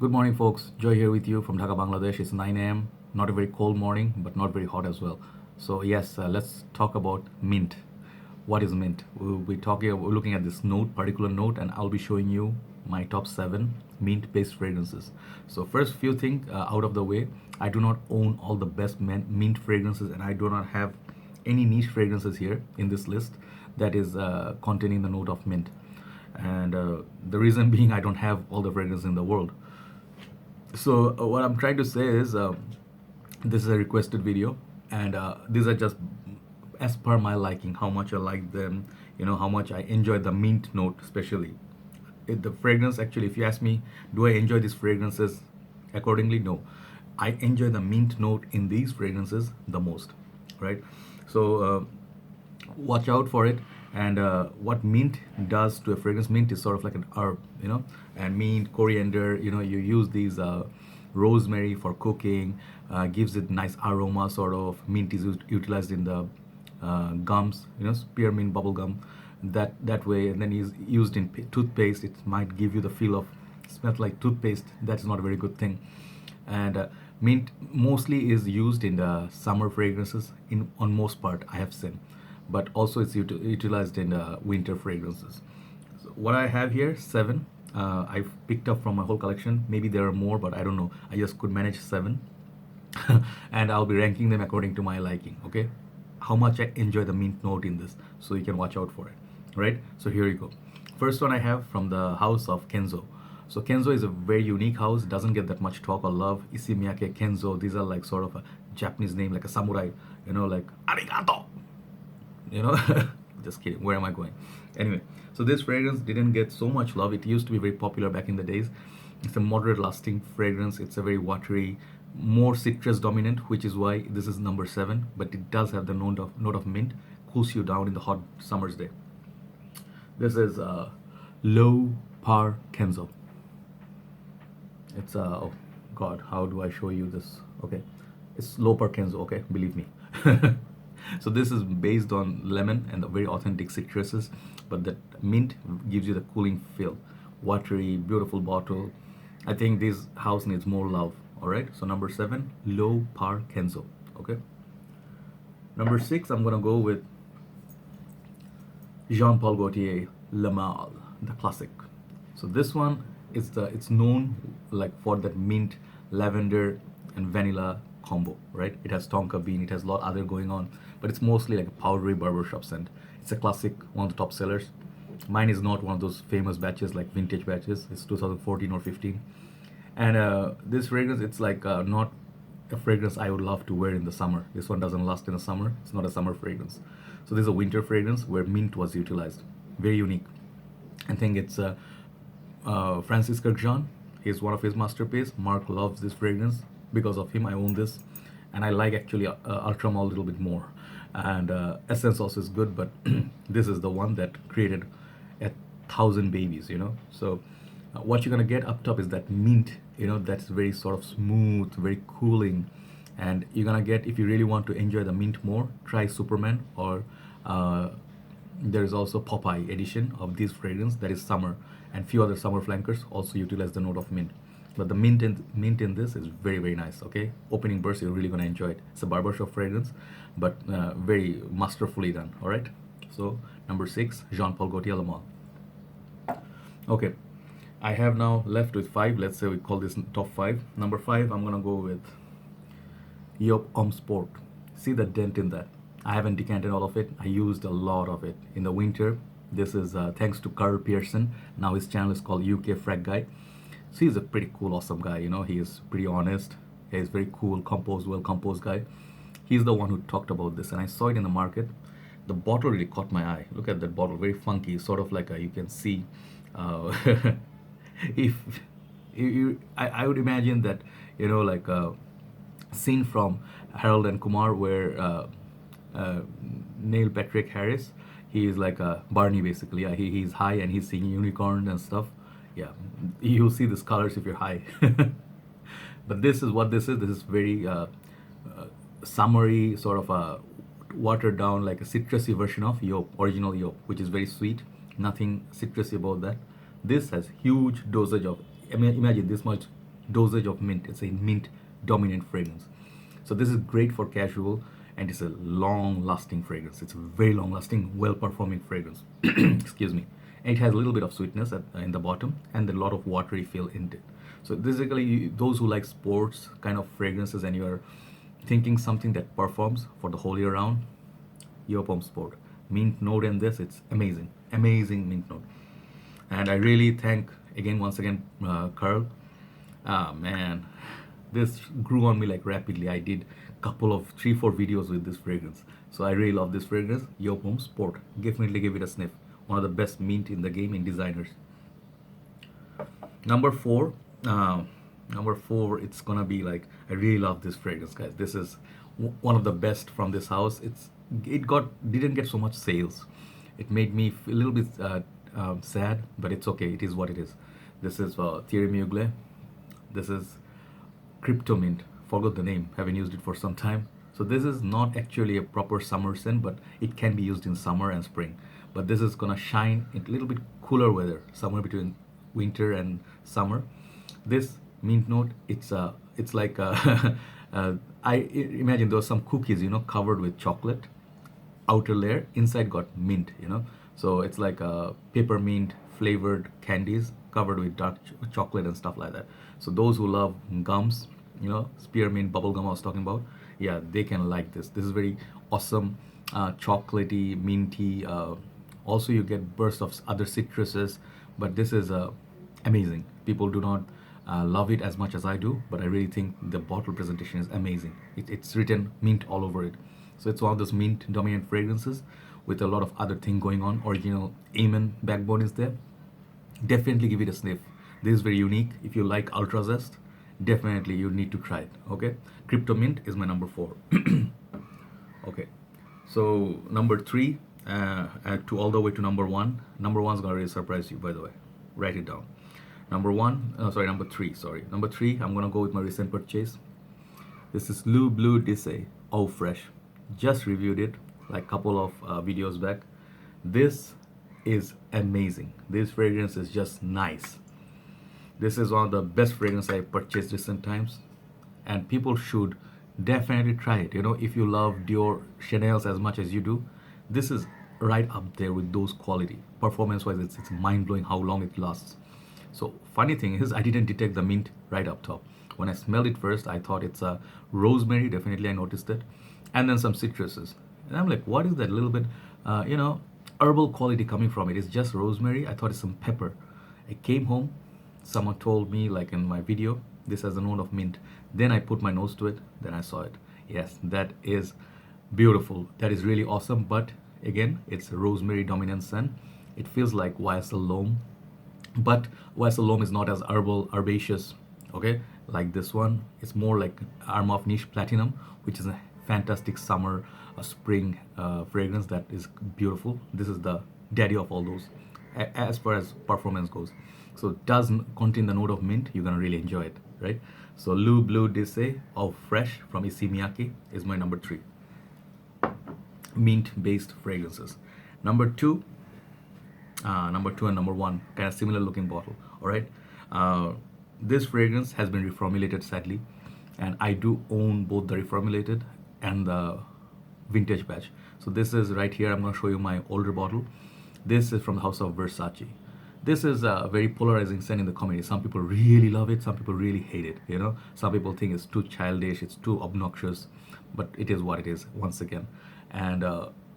Good morning, folks. Joy here with you from Dhaka, Bangladesh. It's 9 a.m. Not a very cold morning, but not very hot as well. So yes, let's talk about mint. What is mint? We're looking at this particular note, and I'll be showing you my top 7 mint-based fragrances. So first, few things out of the way. I do not own all the best mint fragrances, and I do not have any niche fragrances here in this list that is containing the note of mint. And the reason being, I don't have all the fragrances in the world. So what I'm trying to say is this is a requested video, and these are just as per my liking, how much I like them, how much I enjoy the mint note, especially the fragrance. Actually, if you ask me, do I enjoy these fragrances accordingly? No, I enjoy the mint note in these fragrances the most, right? So watch out for it. And what mint does to a fragrance, mint is sort of like an herb, and mint, coriander, you use these rosemary for cooking, gives it nice aroma. Sort of mint is utilized in the gums, spearmint, bubble gum, that way. And then is used in toothpaste. It might give you the feel of smell like toothpaste. That's not a very good thing. And mint mostly is used in the summer fragrances on most part, I have seen, but also it's utilized in winter fragrances. So what I have here, 7. I've picked up from my whole collection. Maybe there are more, but I don't know. I just could manage 7. And I'll be ranking them according to my liking, okay? How much I enjoy the mint note in this, so you can watch out for it, right? So here you go. First one I have from the house of Kenzo. So Kenzo is a very unique house, doesn't get that much talk or love. Issey Miyake, Kenzo, these are like sort of a Japanese name, like a samurai, like arigato, just kidding, where am I going? Anyway, so this fragrance didn't get so much love. It used to be very popular back in the days. It's a moderate lasting fragrance. It's a very watery, more citrus dominant, which is why this is number 7, but it does have the note of mint, cools you down in the hot summer's day. This is L'eau Par Kenzo. It's oh god, how do I show you this? Okay, it's L'eau Par Kenzo, okay, believe me. So this is based on lemon and the very authentic citruses, but the mint gives you the cooling feel. Watery, beautiful bottle. I think this house needs more love. All right, so number 7, L'eau Par Kenzo. Okay. Number 6, I'm gonna go with Jean Paul Gaultier Le Male, the classic. So this one is it's known like for that mint, lavender, and vanilla combo, right? It has tonka bean, it has a lot other going on, but it's mostly like a powdery barbershop scent. It's a classic, one of the top sellers. Mine is not one of those famous batches like vintage batches. It's 2014 or 15. And this fragrance, it's like not a fragrance I would love to wear in the summer. This one doesn't last in the summer. It's not a summer fragrance. So this is a winter fragrance where mint was utilized. Very unique. I think it's Francis Kurkdjian. He's one of his masterpiece. Mark loves this fragrance. Because of him, I own this, and I like actually Ultramol a little bit more. And Essence also is good, but this is the one that created 1,000 babies. So what you're gonna get up top is that mint. That's very sort of smooth, very cooling, and you're gonna get, if you really want to enjoy the mint more, try Superman, or there is also Popeye edition of this fragrance that is summer, and few other summer flankers also utilize the note of mint. But the mint in this is very, very nice. Okay, opening burst, you're really gonna enjoy it. It's a barbershop fragrance, but very masterfully done. All right. So number 6, Jean Paul Gaultier Le Male. Okay, I have now left with 5. Let's say we call this top 5. Number 5, I'm gonna go with Joop Homme Sport. See the dent in that. I haven't decanted all of it. I used a lot of it in the winter. This is thanks to Carl Pearson. Now his channel is called UK Frag Guy. So he's a pretty cool, awesome guy. He is pretty honest. He's very cool, well composed guy. He's the one who talked about this, and I saw it in the market. The bottle really caught my eye. Look at that bottle, very funky, sort of like you can see. If I would imagine that, like a scene from Harold and Kumar where Neil Patrick Harris, he is like a Barney basically. Yeah, he's high and he's seeing unicorns and stuff. Yeah, you'll see these colors if you're high. But this is what this is. This is very summery, sort of a watered down, like a citrusy version of original Joop, which is very sweet. Nothing citrusy about that. This has huge dosage of, imagine this much dosage of mint. It's a mint dominant fragrance. So this is great for casual, and it's a long lasting fragrance. It's a very long lasting, well performing fragrance. Excuse me. And it has a little bit of sweetness in the bottom, and a lot of watery feel in it. So basically, those who like sports kind of fragrances and you're thinking something that performs for the whole year round, your Home Sport. Mint note in this, it's amazing. Amazing mint note. And I really thank again, once again, Carl. Ah man, this grew on me like rapidly. I did couple of 3-4 videos with this fragrance. So I really love this fragrance. Your Home Sport. Definitely give it a sniff. One of the best mint in the game in designers. Number four, it's gonna be like, I really love this fragrance, guys. This is one of the best from this house. Didn't get so much sales. It made me feel a little bit sad, but it's okay. It is what it is. This is Thierry Mugler. This is kryptomint. Forgot the name. Haven't used it for some time. So this is not actually a proper summer scent, but it can be used in summer and spring. But this is gonna shine in a little bit cooler weather, somewhere between winter and summer. This mint note, it's like I imagine there was some cookies, covered with chocolate, outer layer, inside got mint, so it's like peppermint flavored candies covered with dark chocolate and stuff like that. So those who love gums, spearmint bubble gum I was talking about, yeah, they can like this. This is very awesome, chocolatey, minty. Also, you get bursts of other citruses, but this is amazing. People do not love it as much as I do, but I really think the bottle presentation is amazing. It's written mint all over it. So it's one of those mint dominant fragrances with a lot of other thing going on. Original Amin backbone is there. Definitely give it a sniff. This is very unique. If you like Ultra Zest, definitely you need to try it. Okay, kryptomint is my number 4. Okay, so number 3 to all the way to number 1. Number 1 is gonna really surprise you, by the way. Write it down. Number 3. Sorry, number 3. I'm gonna go with my recent purchase. This is L'eau Bleu Dissey, oh fresh. Just reviewed it like couple of videos back. This is amazing. This fragrance is just nice. This is one of the best fragrances I purchased recent times, and people should definitely try it. If you love Dior, Chanel's as much as you do, this is right up there with those quality. Performance wise, it's mind blowing how long it lasts. So funny thing is, I didn't detect the mint right up top. When I smelled it first, I thought it's a rosemary. Definitely, I noticed it, and then some citruses. And I'm like, what is that little bit, herbal quality coming from it? It's just rosemary. I thought it's some pepper. I came home, someone told me, like in my video, this has a note of mint. Then I put my nose to it. Then I saw it. Yes, that is beautiful. That is really awesome. But again, it's a rosemary dominant scent. It feels like YSL loam, but YSL loam is not as herbaceous. Okay, like this one, it's more like Armaf Niche Platinum, which is a fantastic summer, spring fragrance that is beautiful. This is the daddy of all those as far as performance goes. So it does contain the note of mint. You're gonna really enjoy it, right? So L'eau Bleu Dissey of Fresh from Issey Miyake is my number 3 mint based fragrances. Number 2 and number 1 kind of similar looking bottle. All right, this fragrance has been reformulated sadly, and I do own both the reformulated and the vintage batch. So this is right here. I'm going to show you my older bottle. This is from the house of Versace. This is a very polarizing scent in the community. Some people really love it, some people really hate it. Some people think it's too childish, it's too obnoxious, but it is what it is once again. And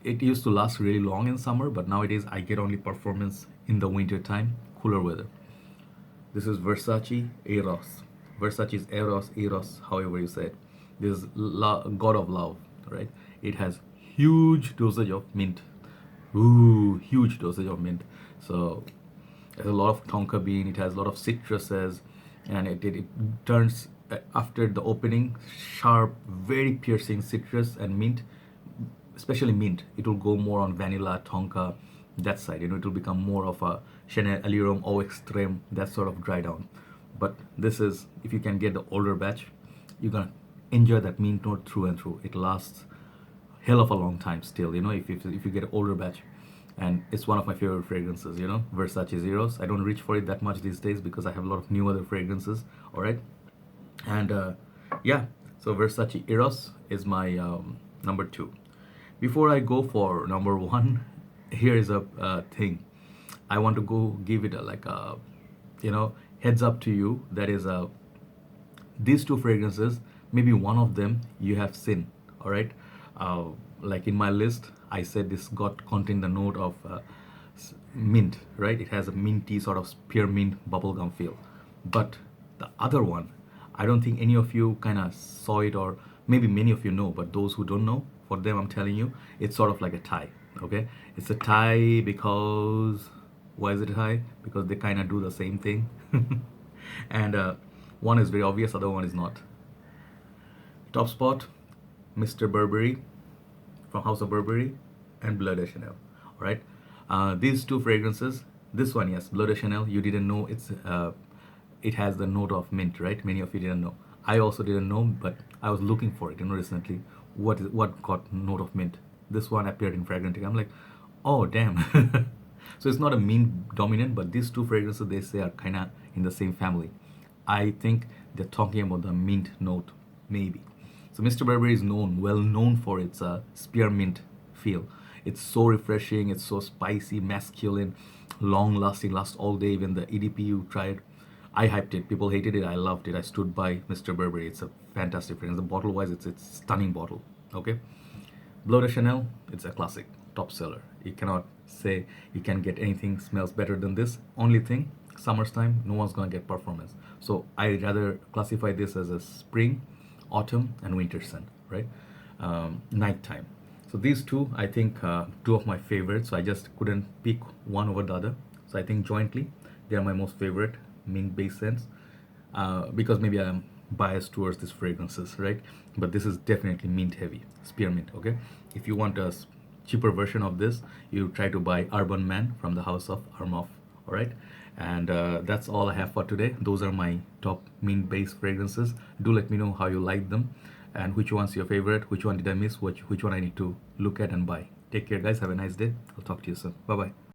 it used to last really long in summer, but nowadays I get only performance in the winter time, cooler weather. This is Versace Eros. Versace's Eros, however you say it. This is God of Love, right? It has huge dosage of mint. Ooh, huge dosage of mint. So there's a lot of tonka bean. It has a lot of citruses, and it turns after the opening sharp, very piercing citrus and mint. Especially mint, it will go more on vanilla, tonka, that side. It will become more of a Chanel Allure Eau Extreme, that sort of dry down. But this is, if you can get the older batch, you're gonna enjoy that mint note through and through. It lasts hell of a long time still. If you get an older batch, and it's one of my favorite fragrances, you know, Versace Eros. I don't reach for it that much these days because I have a lot of new other fragrances. All right. And yeah, so Versace Eros is my number two. Before I go for number one, here is a thing. I want to go give it a like a, you know, heads up to you. That is a these two fragrances, maybe one of them you have seen. All right. uh, like in my list, I said this got contain the note of mint, right? It has a minty sort of spearmint bubblegum feel. But the other one, I don't think any of you kind of saw it, or maybe many of you know, but those who don't know, for them I'm telling you, it's sort of like a tie. Okay, it's a tie because why is it a tie? Because they kind of do the same thing. And one is very obvious, other one is not. Top spot, Mr. Burberry from House of Burberry and Bleu de Chanel. All right, these two fragrances. This one, yes, Bleu de Chanel. You didn't know it has the note of mint, right? Many of you didn't know. I also didn't know, but I was looking for it, you know, recently. What got note of mint? This one appeared in Fragrantic. I'm like, oh damn. So it's not a mint dominant, but these two fragrances they say are kind of in the same family. I think they're talking about the mint note, maybe. So Mr. Burberry is well known for its spearmint feel. It's so refreshing. It's so spicy, masculine, long lasting, lasts all day. Even the EDP you tried, I hyped it. People hated it. I loved it. I stood by Mr. Burberry. It's a fantastic fragrance. The bottle wise, it's stunning bottle. Okay. Bleu de Chanel, it's a classic, top seller. You cannot say you can get anything smells better than this. Only thing, summer's time, no one's gonna get performance. So I rather classify this as a spring, autumn, and winter scent, right? Nighttime. So these two, I think, two of my favorites. So I just couldn't pick one over the other. So I think jointly, they are my most favorite mint-based scents, because maybe I'm biased towards these fragrances, right? But this is definitely mint heavy, spearmint. Okay, if you want a cheaper version of this, you try to buy Urban Man from the house of Armaf. All right, and that's all I have for today. Those are my top mint-based fragrances. Do let me know how you like them and which one's your favorite, which one did I miss, which one I need to look at and buy. Take care, guys. Have a nice day. I'll talk to you soon. Bye bye.